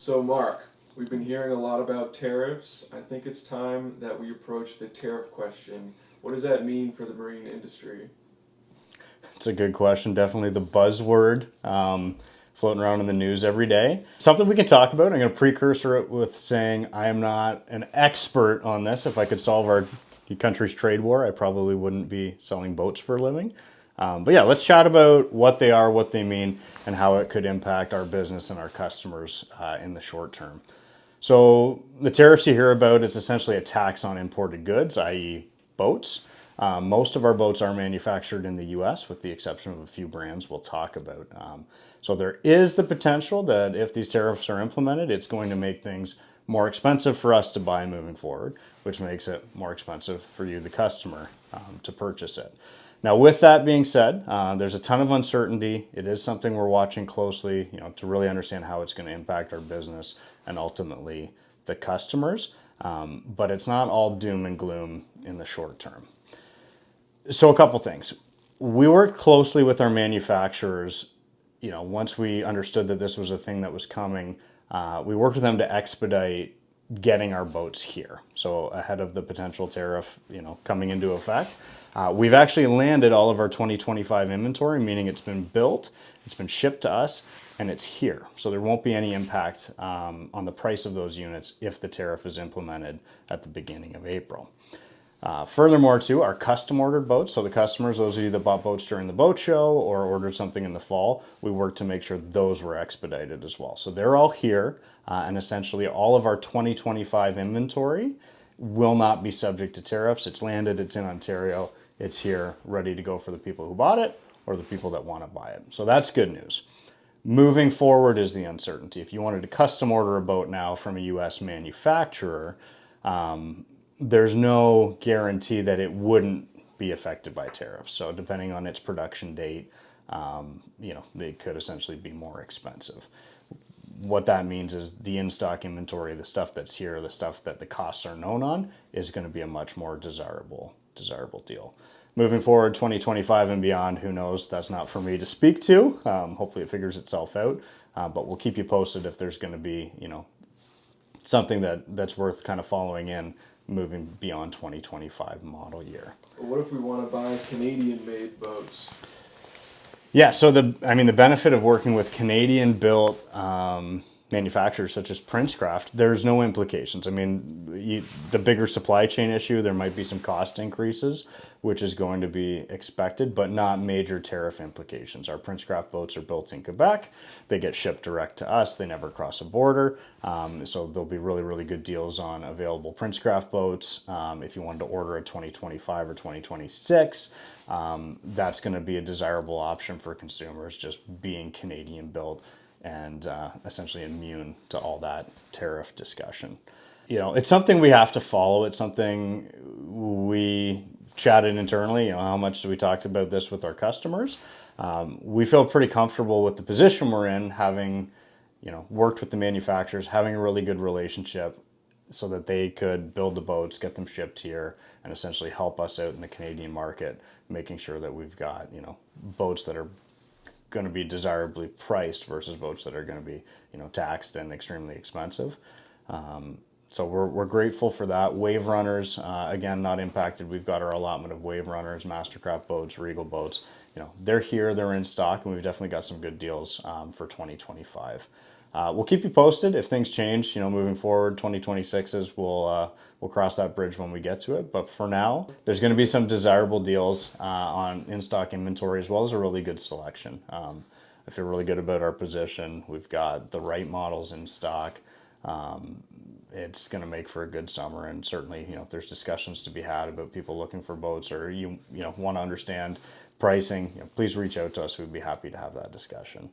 So Mark, we've been hearing a lot about tariffs. I think it's time that we approach the tariff question. What does that mean for the marine industry? It's a good question. Definitely the buzzword floating around in the news every day. Something we can talk about. I'm going to precursor it with saying I am not an expert on this. If I could solve our country's trade war, I probably wouldn't be selling boats for a living. But yeah, let's chat about what they are, what they mean, and how it could impact our business and our customers in the short term. So the tariffs you hear about, it's essentially a tax on imported goods, i.e. boats. Most of our boats are manufactured in the US with the exception of a few brands we'll talk about. So there is the potential that if these tariffs are implemented, it's going to make things more expensive for us to buy moving forward, which makes it more expensive for you, the customer, to purchase it. Now, with that being said, there's a ton of uncertainty. It is something we're watching closely, to really understand how it's going to impact our business and ultimately the customers. But it's not all doom and gloom in the short term. So a couple things. We worked closely with our manufacturers. Once we understood that this was a thing that was coming, we worked with them to expedite getting our boats here. So ahead of the potential tariff, coming into effect, we've actually landed all of our 2025 inventory, meaning it's been built, it's been shipped to us, and it's here. So there won't be any impact on the price of those units if the tariff is implemented at the beginning of April. Furthermore, too, our custom ordered boats, so the customers, those of you that bought boats during the boat show or ordered something in the fall, we worked to make sure those were expedited as well. So they're all here, and essentially all of our 2025 inventory will not be subject to tariffs. It's landed, it's in Ontario, it's here, ready to go for the people who bought it or the people that want to buy it. So that's good news. Moving forward is the uncertainty. If you wanted to custom order a boat now from a US manufacturer, there's no guarantee that it wouldn't be affected by tariffs. So depending on its production date, they could essentially be more expensive. What that means is the in-stock inventory, the stuff that's here, the stuff that the costs are known on, is going to be a much more desirable deal. Moving forward, 2025 and beyond, who knows? That's not for me to speak to. Hopefully it figures itself out, but we'll keep you posted if there's going to be, something that's worth kind of following in moving beyond 2025 model year. What if we want to buy Canadian-made boats? Yeah, so the benefit of working with Canadian-built manufacturers such as Princecraft, there's no implications. The bigger supply chain issue, there might be some cost increases, which is going to be expected, but not major tariff implications. Our Princecraft boats are built in Quebec. They get shipped direct to us. They never cross a border. So there'll be really, really good deals on available Princecraft boats. If you wanted to order a 2025 or 2026, that's going to be a desirable option for consumers, just being Canadian built and essentially immune to all that tariff discussion. It's something we have to follow. It's something we chatted internally. How much do we talk about this with our customers? We feel pretty comfortable with the position we're in, having worked with the manufacturers, having a really good relationship so that they could build the boats, get them shipped here, and essentially help us out in the Canadian market, making sure that we've got boats that are going to be desirably priced versus boats that are going to be taxed and extremely expensive. So we're grateful for that. Wave runners, again, not impacted. We've got our allotment of wave runners, Mastercraft boats, Regal boats. They're here, they're in stock, and we've definitely got some good deals for 2025. We'll keep you posted if things change. Moving forward, 2026 we'll cross that bridge when we get to it. But for now, there's going to be some desirable deals on in-stock inventory as well as a really good selection. I feel really good about our position. We've got the right models in stock. It's going to make for a good summer, and certainly, if there's discussions to be had about people looking for boats or you want to understand pricing, please reach out to us. We'd be happy to have that discussion.